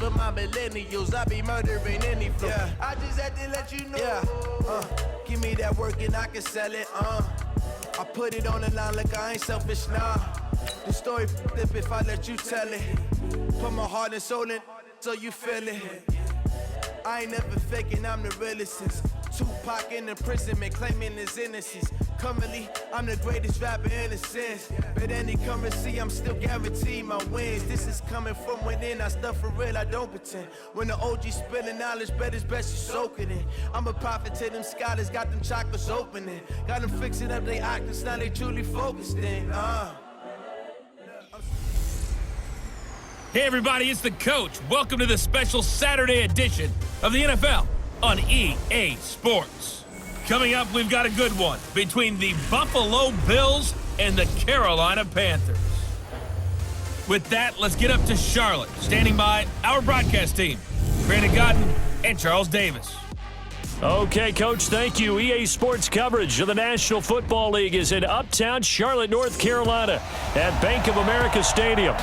for my millennials. I be murdering any flow. Yeah. I just had to let you know. Yeah. Give me that work and I can sell it. I put it on the line like I ain't selfish, nah. The story flip if I let you tell it. Put my heart and soul in so you feel it. I ain't never faking, I'm the realest since Tupac in imprisonment, claiming his innocence. Currently, I'm the greatest rapper in a sense. But any currency, I'm still guaranteed my wins. This is coming from within, I stuff for real, I don't pretend. When the OG spilling knowledge, bet it's best you soak it in. I'm a prophet to them scholars, got them chakras opening. Got them fixing up they octaves, now they truly focused in. Hey everybody, it's the Coach. Welcome to the special Saturday edition of the NFL on EA Sports. Coming up, we've got a good one between the Buffalo Bills and the Carolina Panthers. With that, let's get up to Charlotte. Standing by, our broadcast team, Brandon Godden and Charles Davis. Okay, Coach, thank you. EA Sports coverage of the National Football League is in uptown Charlotte, North Carolina at Bank of America Stadium.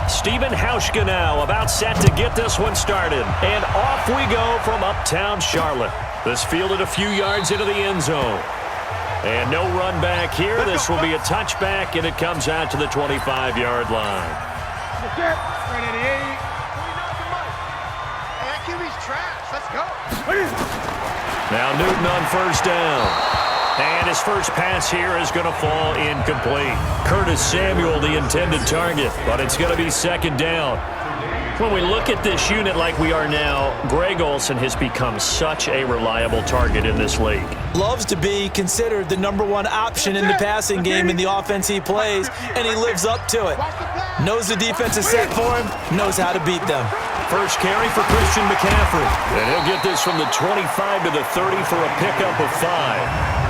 Stephen Hauschka now about set to get this one started. And off we go from uptown Charlotte. This fielded a few yards into the end zone. And no run back here. This will be a touchback, and it comes out to the 25-yard line. Now Newton on first down. And his first pass here is going to fall incomplete. Curtis Samuel, the intended target, but it's going to be second down. When we look at this unit like we are now, Greg Olsen has become such a reliable target in this league. Loves to be considered the number one option in the passing game in the offense he plays, and he lives up to it. Knows the defense is set for him, knows how to beat them. First carry for Christian McCaffrey. And he'll get this from the 25 to the 30 for a pickup of 5.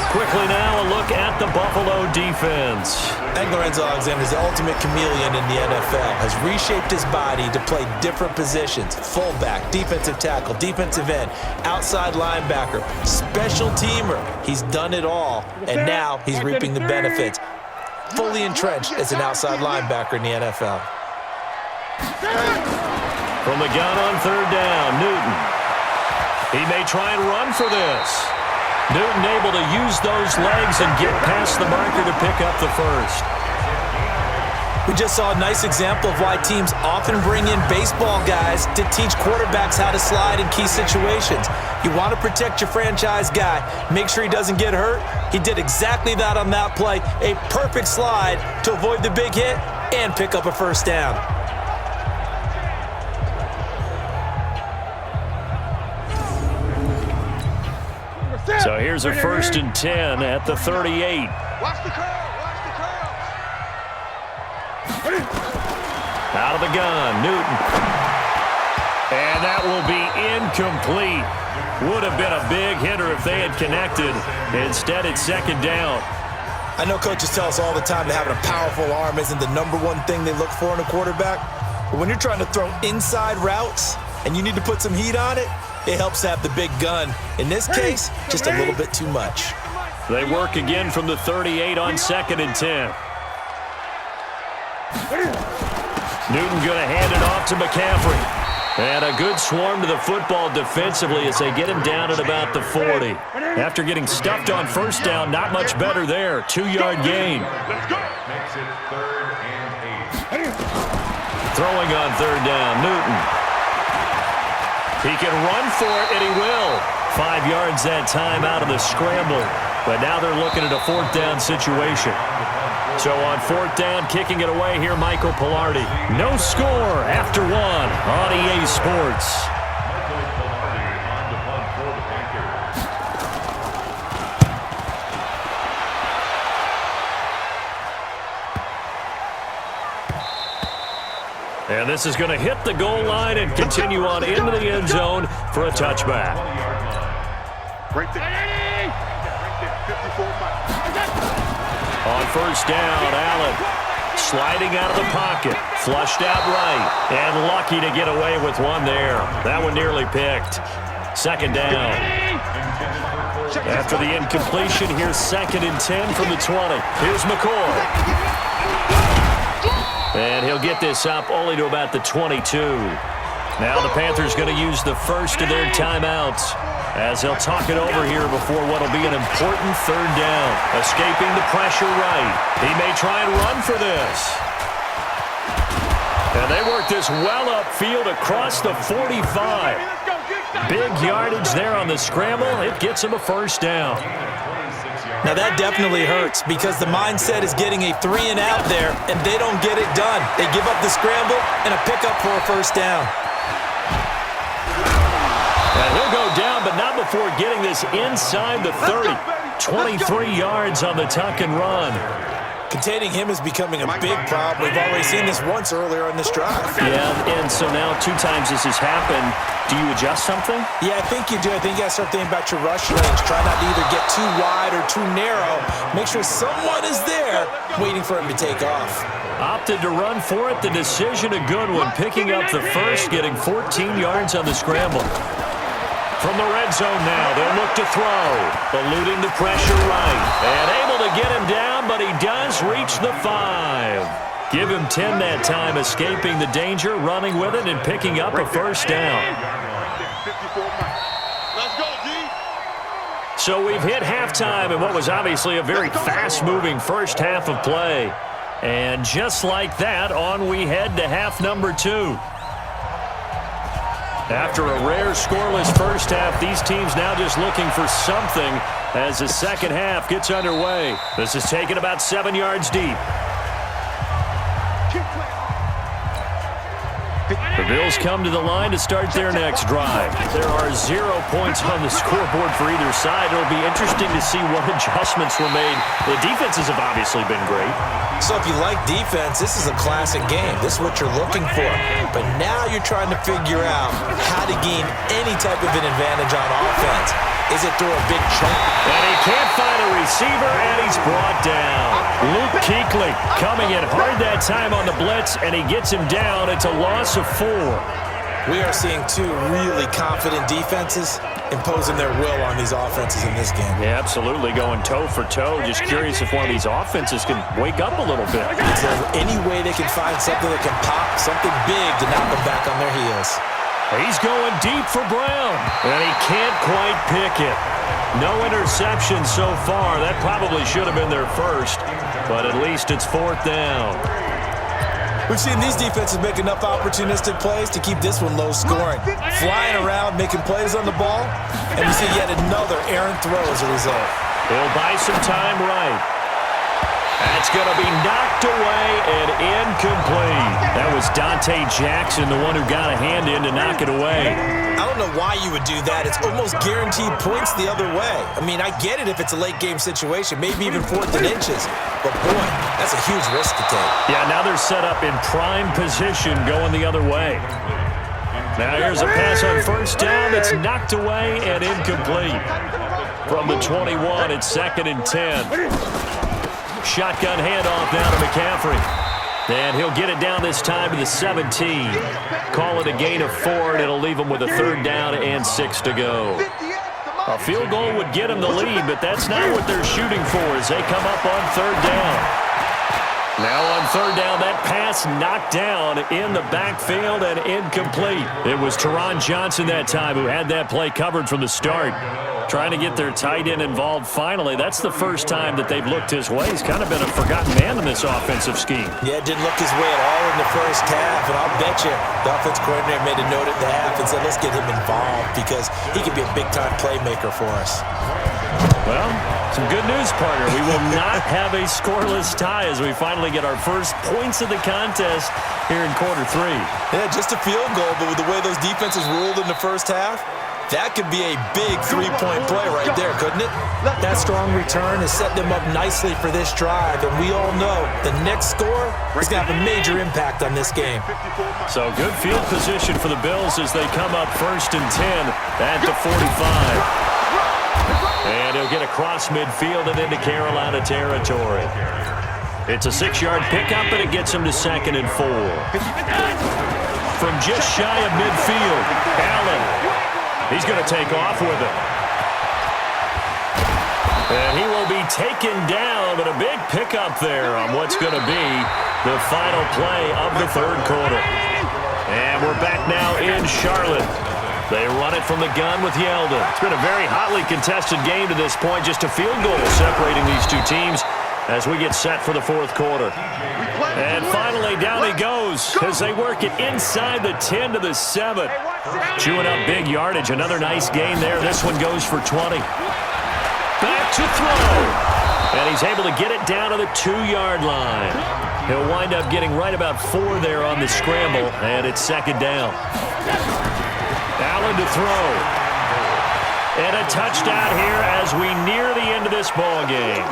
Quickly now, a look at the Buffalo defense. Lorenzo Alexander is the ultimate chameleon in the NFL. Has reshaped his body to play different positions. Fullback, defensive tackle, defensive end, outside linebacker, special teamer. He's done it all, and now he's reaping the benefits. Fully entrenched as an outside linebacker in the NFL. From the gun on third down, Newton. He may try and run for this. Newton able to use those legs and get past the marker to pick up the first. We just saw a nice example of why teams often bring in baseball guys to teach quarterbacks how to slide in key situations. You want to protect your franchise guy. Make sure he doesn't get hurt. He did exactly that on that play. A perfect slide to avoid the big hit and pick up a first down. So here's a 1st and 10 at the 38. Watch the curl, watch the curl. Out of the gun, Newton. And that will be incomplete. Would have been a big hitter if they had connected. Instead, it's second down. I know coaches tell us all the time that having a powerful arm isn't the number one thing they look for in a quarterback. But when you're trying to throw inside routes and you need to put some heat on it, it helps to have the big gun. In this case, just a little bit too much. They work again from the 38 on 2nd and 10. Newton going to hand it off to McCaffrey. And a good swarm to the football defensively as they get him down at about the 40. After getting stuffed on first down, not much better there. 2-yard gain. Throwing on third down, Newton. He can run for it, and he will. 5 yards that time out of the scramble. But now they're looking at a 4th down situation. So on 4th down, kicking it away here, Michael Pilardi. No score after 1 on EA Sports. And this is going to hit the goal line and continue on into the end zone for a touchback. Right there. On first down, Allen sliding out of the pocket. Flushed out right. And lucky to get away with one there. That one nearly picked. Second down. After the incompletion, here's 2nd and 10 from the 20. Here's McCoy. And he'll get this up only to about the 22. Now the Panthers going to use the first of their timeouts as they'll talk it over here before what will be an important 3rd down. Escaping the pressure right. He may try and run for this. And they work this well upfield across the 45. Big yardage there on the scramble. It gets him a 1st down. Now that definitely hurts because the mindset is getting a 3-and-out there, and they don't get it done. They give up the scramble and a pickup for a 1st down. And he'll go down, but not before getting this inside the 30. 23 yards on the tuck and run. Containing him is becoming a big problem. We've already seen this once earlier on this drive. Yeah, and so now 2 times this has happened. Do you adjust something? Yeah, I think you do. I think you got to start thinking about your rush range. Try not to either get too wide or too narrow. Make sure someone is there waiting for him to take off. Opted to run for it. The decision a good one. Picking up the first, getting 14 yards on the scramble. From the red zone now, they'll look to throw. Eluding the pressure right. And able to get him down, but he does reach the 5. Give him 10 that time, escaping the danger, running with it, and picking up a 1st down. Let's go, D. So we've hit halftime in what was obviously a very fast-moving first half of play. And just like that, on we head to half number 2. After a rare scoreless first half, these teams now just looking for something as the second half gets underway. This is taken about 7 yards deep. The Bills come to the line to start their next drive. There are 0 points on the scoreboard for either side. It'll be interesting to see what adjustments were made. The defenses have obviously been great. So if you like defense, this is a classic game. This is what you're looking for. But now you're trying to figure out how to gain any type of an advantage on offense. Is it through a big chunk? And he can't find a receiver, and he's brought down. Luke Kuechly coming in hard that time on the blitz, and he gets him down. It's a loss of 4. We are seeing 2 really confident defenses imposing their will on these offenses in this game. Yeah, absolutely, going toe for toe. Just curious if one of these offenses can wake up a little bit. Is there any way they can find something that can pop, something big to knock them back on their heels? He's going deep for Brown, and he can't quite pick it. No interception so far. That probably should have been their first, but at least it's 4th down. We've seen these defenses make enough opportunistic plays to keep this one low scoring. Flying around, making plays on the ball, and we see yet another errant throw as a result. He'll buy some time right. That's going to be knocked away and incomplete. That was Dante Jackson, the one who got a hand in to knock it away. I don't know why you would do that. It's almost guaranteed points the other way. I mean, I get it if it's a late-game situation, maybe even 4th and inches. But, boy, that's a huge risk to take. Yeah, now they're set up in prime position going the other way. Now here's a pass on 1st down that's knocked away and incomplete. From the 21, it's 2nd and 10. Shotgun handoff now to McCaffrey. And he'll get it down this time to the 17. Call it a gain of 4, and it'll leave him with a 3rd down and 6 to go. A field goal would get him the lead, but that's not what they're shooting for as they come up on 3rd down. Now on 3rd down, that pass knocked down in the backfield and incomplete. It was Teron Johnson that time who had that play covered from the start. Trying to get their tight end involved finally. That's the first time that they've looked his way. He's kind of been a forgotten man in this offensive scheme. Yeah, it didn't look his way at all in the first half, and I'll bet you the offense coordinator made a note at the half and said, let's get him involved because he could be a big-time playmaker for us. Well, some good news, partner. We will not have a scoreless tie as we finally get our first points of the contest here in quarter 3. Yeah, just a field goal, but with the way those defenses ruled in the first half, that could be a big 3-point play right there, couldn't it? That strong return has set them up nicely for this drive, and we all know the next score is going to have a major impact on this game. So good field position for the Bills as they come up 1st and 10 at the 45. And he'll get across midfield and into Carolina territory. It's a 6-yard pickup, and it gets him to 2nd and 4. From just shy of midfield, Allen. He's going to take off with it. And he will be taken down, but a big pickup there on what's going to be the final play of the 3rd quarter. And we're back now in Charlotte. They run it from the gun with Yeldon. It's been a very hotly contested game to this point. Just a field goal separating these two teams as we get set for the 4th quarter. And finally, down he goes as they work it inside the 10 to the 7. Chewing up big yardage. Another nice gain there. This one goes for 20. Back to throw. And he's able to get it down to the 2-yard line. He'll wind up getting right about 4 there on the scramble, and it's 2nd down. Allen to throw. And a touchdown here as we near the end of this ball game.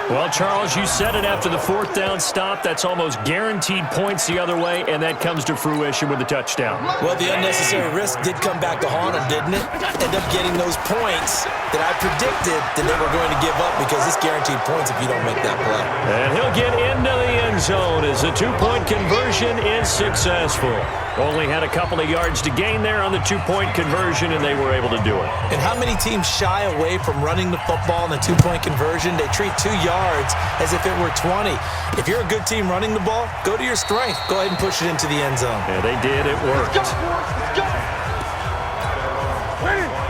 Well, Charles, you said it after the 4th down stop. That's almost guaranteed points the other way, and that comes to fruition with the touchdown. Well, the unnecessary risk did come back to haunt him, didn't it? End up getting those points that I predicted that they were going to give up because it's guaranteed points if you don't make that play. And he'll get into the end zone as the 2-point conversion is successful. Only had a couple of yards to gain there on the 2-point conversion, and they were able to do it. And how many teams shy away from running the football in the 2-point conversion? They treat 2 yards as if it were 20. If you're a good team running the ball, go to your strength. Go ahead and push it into the end zone. Yeah, they did. It worked.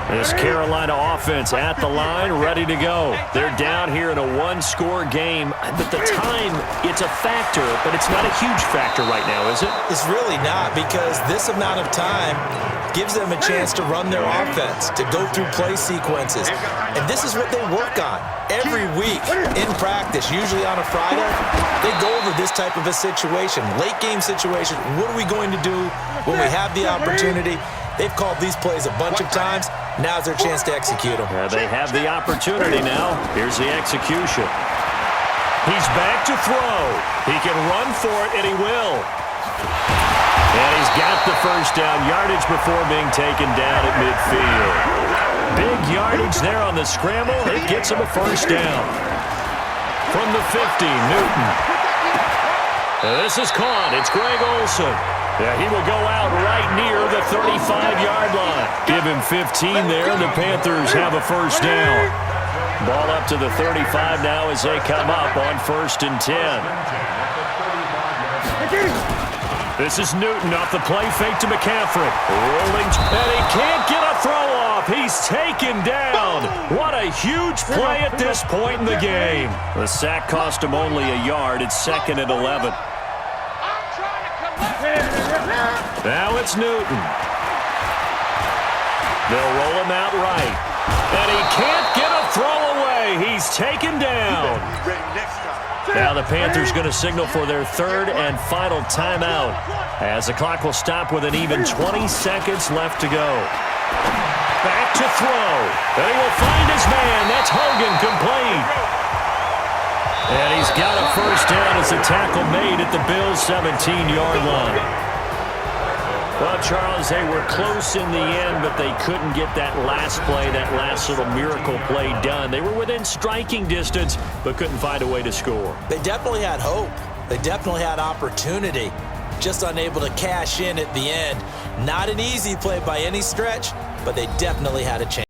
This Carolina offense at the line, ready to go. They're down here in a 1-score game. But the time, it's a factor, but it's not a huge factor right now, is it? It's really not, because this amount of time gives them a chance to run their offense, to go through play sequences. And this is what they work on every week in practice, usually on a Friday. They go over this type of a situation, late game situation. What are we going to do when we have the opportunity? They've called these plays a bunch of times. Now's their chance to execute them. They have the opportunity now. Here's the execution. He's back to throw. He can run for it, and he will. And he's got the 1st down yardage before being taken down at midfield. Big yardage there on the scramble. It gets him a 1st down. From the 50, Newton. This is caught. It's Greg Olsen. Yeah, he will go out right near the 35-yard line. Give him 15 there, and the Panthers have a 1st down. Ball up to the 35 now as they come up on 1st and 10. This is Newton off the play fake to McCaffrey. Rolling, and he can't get a throw off. He's taken down. What a huge play at this point in the game. The sack cost him only a yard. It's 2nd and 11. Now it's Newton. They'll roll him out right. And he can't get a throw away. He's taken down. Now the Panthers going to signal for their 3rd and final timeout as the clock will stop with an even 20 seconds left to go. Back to throw. And he will find his man. That's Hogan, complete. And he's got a 1st down as the tackle made at the Bills' 17-yard line. Well, Charles, they were close in the end, but they couldn't get that last play, that last little miracle play done. They were within striking distance, but couldn't find a way to score. They definitely had hope. They definitely had opportunity. Just unable to cash in at the end. Not an easy play by any stretch, but they definitely had a chance.